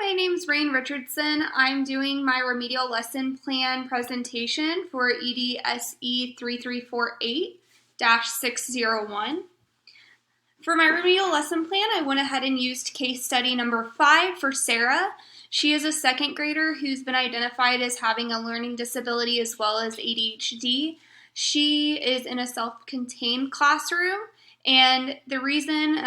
my name's Rain Richardson. I'm doing my remedial lesson plan presentation for EDSE 3348-601. For my remedial lesson plan, I went ahead and used case study number 5 for Sarah. She is a second grader who's been identified as having a learning disability as well as ADHD. She is in a self-contained classroom, and the reason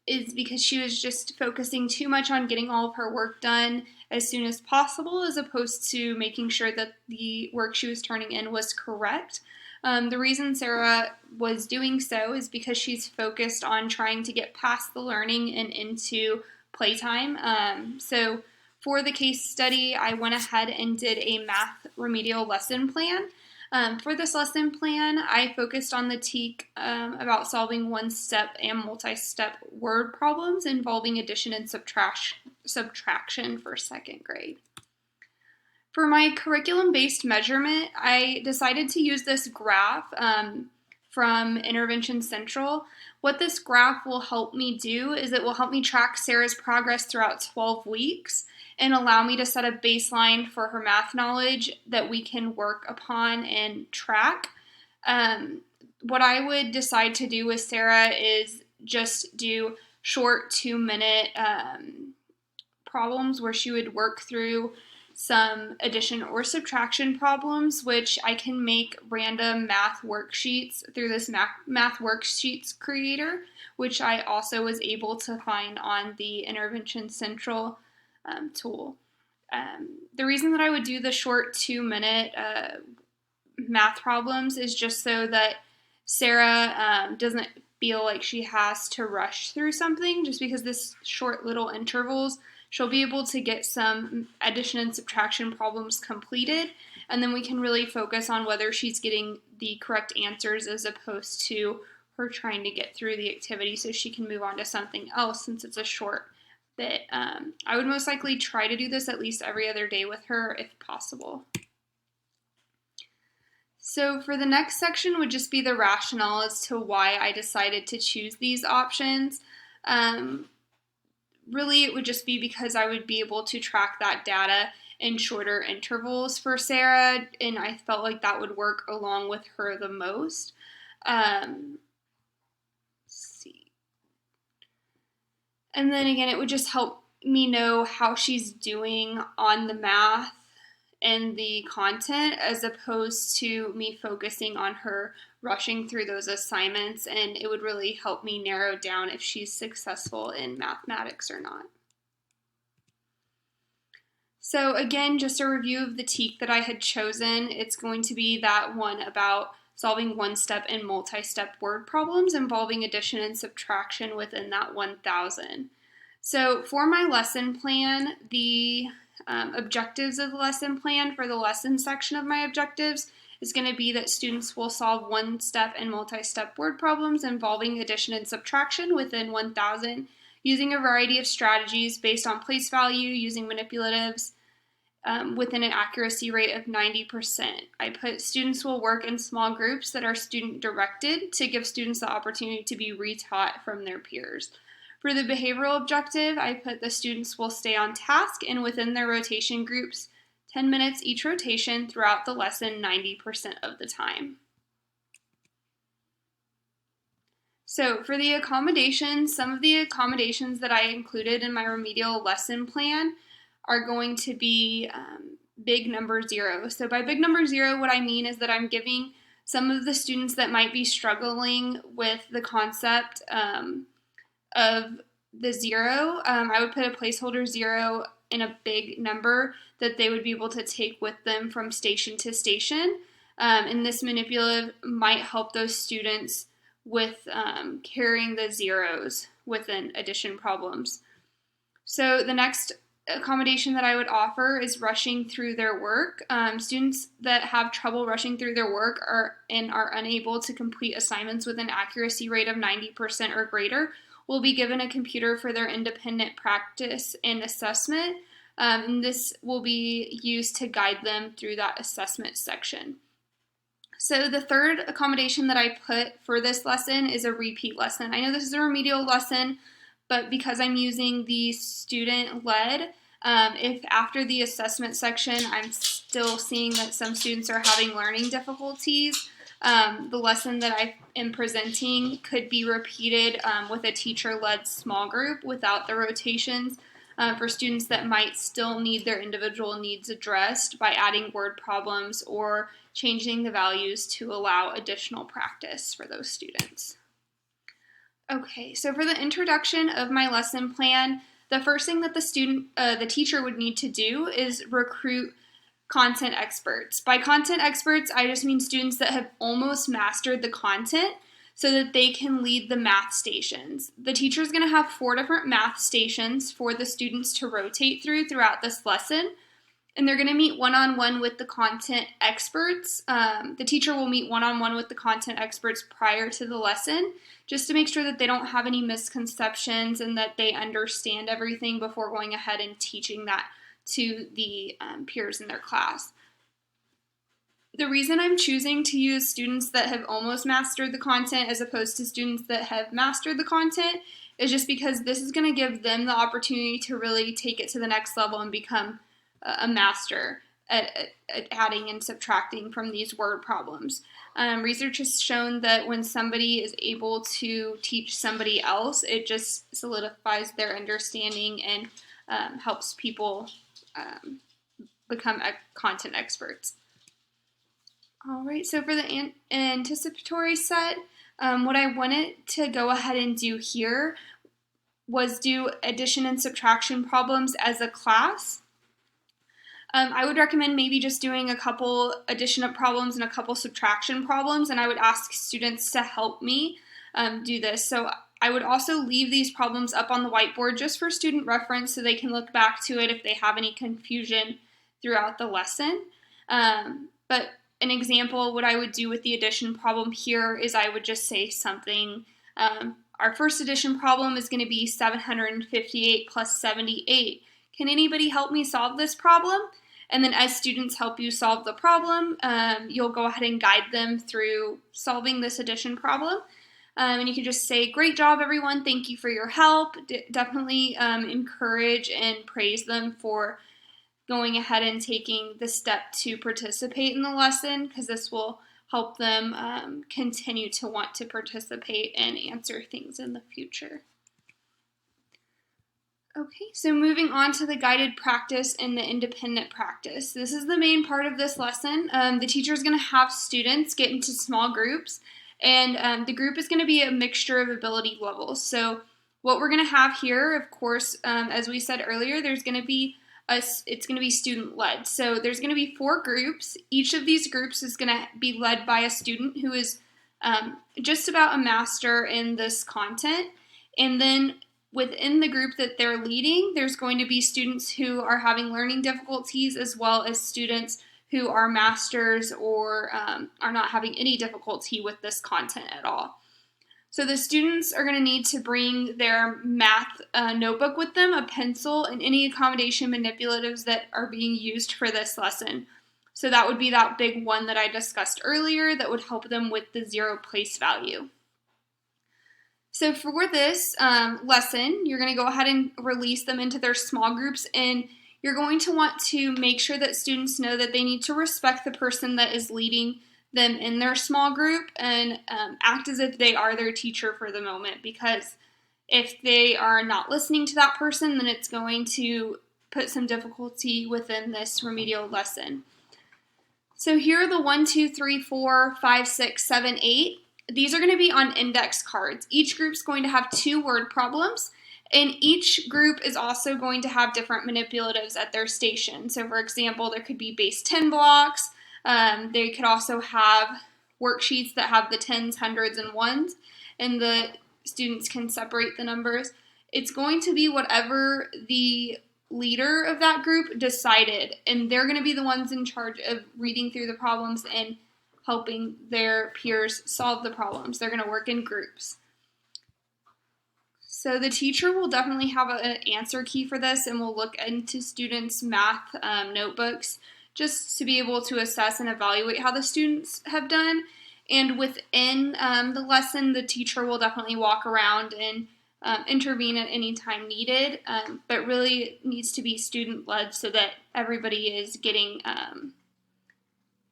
is because she was just focusing too much on getting all of her work done as soon as possible, as opposed to making sure that the work she was turning in was correct. The reason Sarah was doing so is because she's focused on trying to get past the learning and into playtime. So for the case study, I went ahead and did a math remedial lesson plan. For this lesson plan, I focused on the TEK about solving one-step and multi-step word problems involving addition and subtraction for second grade. For my curriculum-based measurement, I decided to use this graph from Intervention Central. What this graph will help me do is it will help me track Sarah's progress throughout 12 weeks and allow me to set a baseline for her math knowledge that we can work upon and track. What I would decide to do with Sarah is just do short 2-minute problems where she would work through some addition or subtraction problems, which I can make random math worksheets through this math worksheets creator, which I also was able to find on the Intervention Central tool. The reason that I would do the short 2-minute math problems is just so that Sarah doesn't feel like she has to rush through something. Just because this short little intervals, she'll be able to get some addition and subtraction problems completed, and then we can really focus on whether she's getting the correct answers as opposed to her trying to get through the activity so she can move on to something else since it's a short bit. I would most likely try to do this at least every other day with her if possible. So for the next section would just be the rationale as to why I decided to choose these options. Really, it would just be because I would be able to track that data in shorter intervals for Sarah, and I felt like that would work along with her the most. Let's see. And then again, it would just help me know how she's doing on the math and the content as opposed to me focusing on her rushing through those assignments, and it would really help me narrow down if she's successful in mathematics or not. So again, just a review of the TEK that I had chosen. It's going to be that one about solving one-step and multi-step word problems involving addition and subtraction within that 1,000. So for my lesson plan, the objectives of the lesson plan for the lesson section of my objectives is going to be that students will solve one-step and multi-step word problems involving addition and subtraction within 1,000 using a variety of strategies based on place value, using manipulatives within an accuracy rate of 90%. I put students will work in small groups that are student-directed to give students the opportunity to be retaught from their peers. For the behavioral objective, I put the students will stay on task and within their rotation groups 10 minutes each rotation throughout the lesson 90% of the time. So for the accommodations, some of the accommodations that I included in my remedial lesson plan are going to be big number 0. So by big number 0, what I mean is that I'm giving some of the students that might be struggling with the concept of the 0, I would put a placeholder 0 in a big number that they would be able to take with them from station to station. And this manipulative might help those students with carrying the zeros within addition problems. So the next accommodation that I would offer is rushing through their work. Students that have trouble rushing through their work are unable to complete assignments with an accuracy rate of 90% or greater will be given a computer for their independent practice and assessment. And this will be used to guide them through that assessment section. So the third accommodation that I put for this lesson is a repeat lesson. I know this is a remedial lesson, but because I'm using the student-led, If after the assessment section I'm still seeing that some students are having learning difficulties, the lesson that I am presenting could be repeated with a teacher-led small group without the rotations for students that might still need their individual needs addressed by adding word problems or changing the values to allow additional practice for those students. Okay, so for the introduction of my lesson plan, the first thing that the teacher would need to do is recruit content experts. By content experts, I just mean students that have almost mastered the content so that they can lead the math stations. The teacher is going to have 4 different math stations for the students to rotate throughout this lesson, and they're going to meet one-on-one with the content experts. The teacher will meet one-on-one with the content experts prior to the lesson, just to make sure that they don't have any misconceptions and that they understand everything before going ahead and teaching that to the peers in their class. The reason I'm choosing to use students that have almost mastered the content as opposed to students that have mastered the content is just because this is going to give them the opportunity to really take it to the next level and become a master at adding and subtracting from these word problems. Research has shown that when somebody is able to teach somebody else, it just solidifies their understanding and helps people become content experts. All right, so for the anticipatory set, what I wanted to go ahead and do here was do addition and subtraction problems as a class. I would recommend maybe just doing a couple addition problems and a couple subtraction problems, and I would ask students to help me do this. So I would also leave these problems up on the whiteboard just for student reference so they can look back to it if they have any confusion throughout the lesson. But an example, what I would do with the addition problem here is I would just say something. Our first addition problem is going to be 758 plus 78. Can anybody help me solve this problem? And then as students help you solve the problem, you'll go ahead and guide them through solving this addition problem. And you can just say, great job, everyone. Thank you for your help. Definitely encourage and praise them for going ahead and taking the step to participate in the lesson, because this will help them continue to want to participate and answer things in the future. Okay, so moving on to the guided practice and the independent practice. This is the main part of this lesson. The teacher is going to have students get into small groups, and the group is going to be a mixture of ability levels. So what we're going to have here, of course, as we said earlier, it's going to be student-led. So there's going to be 4 groups. Each of these groups is going to be led by a student who is just about a master in this content. And then within the group that they're leading, there's going to be students who are having learning difficulties as well as students who are masters or are not having any difficulty with this content at all. So the students are going to need to bring their math notebook with them, a pencil, and any accommodation manipulatives that are being used for this lesson. So that would be that big one that I discussed earlier that would help them with the 0 place value. So for this lesson, you're going to go ahead and release them into their small groups, and you're going to want to make sure that students know that they need to respect the person that is leading them in their small group and act as if they are their teacher for the moment, because if they are not listening to that person, then it's going to put some difficulty within this remedial lesson. So here are the 1, 2, 3, 4, 5, 6, 7, 8. These are going to be on index cards. Each group is going to have 2 word problems, and each group is also going to have different manipulatives at their station. So for example, there could be base 10 blocks. They could also have worksheets that have the tens, hundreds, and ones, and the students can separate the numbers. It's going to be whatever the leader of that group decided, and they're going to be the ones in charge of reading through the problems and helping their peers solve the problems. They're going to work in groups. So the teacher will definitely have an answer key for this, and will look into students' math notebooks just to be able to assess and evaluate how the students have done. And within the lesson, the teacher will definitely walk around and intervene at any time needed, but really needs to be student-led so that everybody is getting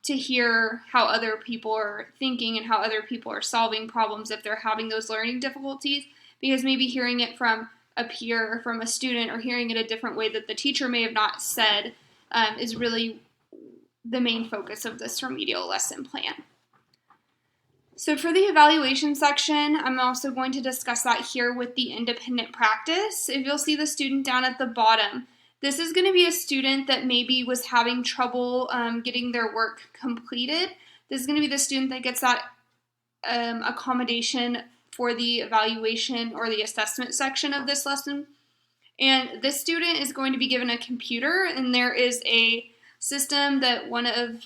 to hear how other people are thinking and how other people are solving problems if they're having those learning difficulties, because maybe hearing it from a peer or from a student or hearing it a different way that the teacher may have not said is really the main focus of this remedial lesson plan. So for the evaluation section, I'm also going to discuss that here with the independent practice. If you'll see the student down at the bottom, this is going to be a student that maybe was having trouble getting their work completed. This is going to be the student that gets that accommodation for the evaluation or the assessment section of this lesson. And this student is going to be given a computer, and there is a system that one of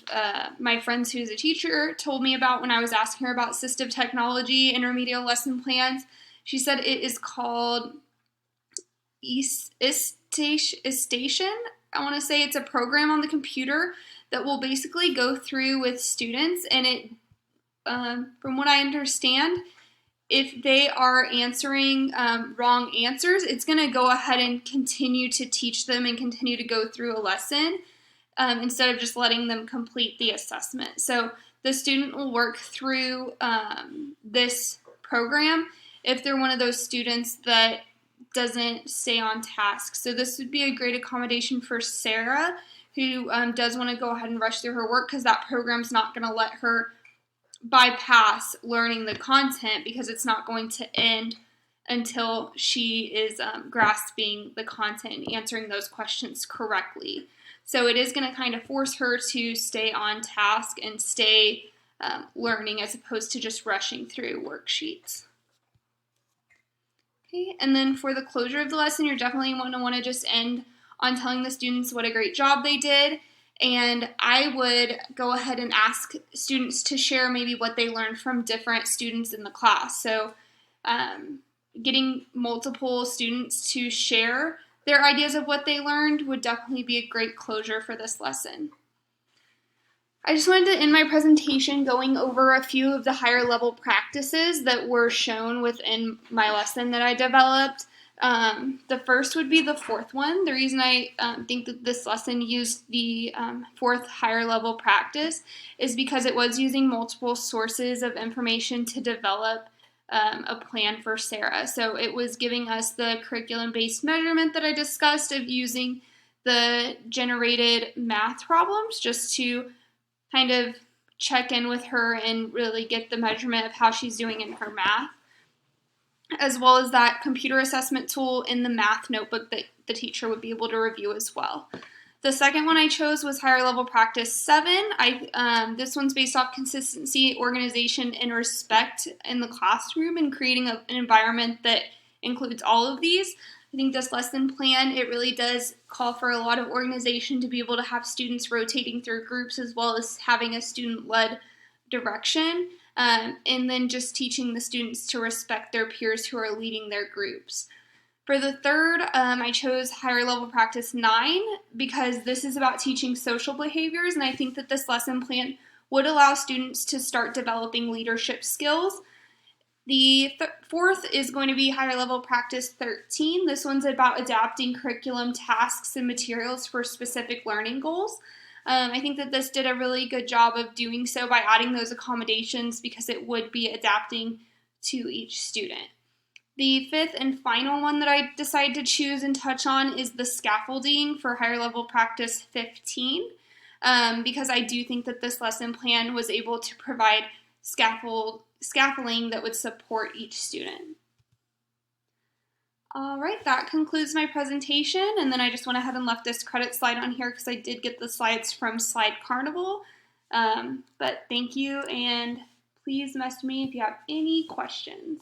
my friends who's a teacher told me about when I was asking her about assistive technology and remedial lesson plans. She said it is called Station. I want to say it's a program on the computer that will basically go through with students, and it, from what I understand, if they are answering wrong answers, it's going to go ahead and continue to teach them and continue to go through a lesson instead of just letting them complete the assessment. So the student will work through this program if they're one of those students that doesn't stay on task. So this would be a great accommodation for Sarah, who does want to go ahead and rush through her work, because that program's not going to let her bypass learning the content, because it's not going to end until she is grasping the content and answering those questions correctly. So it is going to kind of force her to stay on task and stay learning, as opposed to just rushing through worksheets. Okay, and then for the closure of the lesson, you're definitely going to want to just end on telling the students what a great job they did. And I would go ahead and ask students to share maybe what they learned from different students in the class. So getting multiple students to share their ideas of what they learned would definitely be a great closure for this lesson. I just wanted to end my presentation going over a few of the higher level practices that were shown within my lesson that I developed. The first would be the fourth one. The reason I think that this lesson used the fourth higher level practice is because it was using multiple sources of information to develop a plan for Sarah. So it was giving us the curriculum-based measurement that I discussed of using the generated math problems just to kind of check in with her and really get the measurement of how she's doing in her math, as well as that computer assessment tool in the math notebook that the teacher would be able to review as well. The second one I chose was higher level practice 7. This one's based off consistency, organization, and respect in the classroom, and creating an environment that includes all of these. I think this lesson plan, it really does call for a lot of organization to be able to have students rotating through groups, as well as having a student-led direction, and then just teaching the students to respect their peers who are leading their groups. For the third, I chose higher level practice 9 because this is about teaching social behaviors, and I think that this lesson plan would allow students to start developing leadership skills. The fourth is going to be higher level practice 13. This one's about adapting curriculum, tasks, and materials for specific learning goals. I think that this did a really good job of doing so by adding those accommodations, because it would be adapting to each student. The fifth and final one that I decided to choose and touch on is the scaffolding for higher level practice 15, because I do think that this lesson plan was able to provide scaffolding that would support each student. All right, that concludes my presentation, and then I just went ahead and left this credit slide on here because I did get the slides from Slide Carnival. But thank you, and please message me if you have any questions.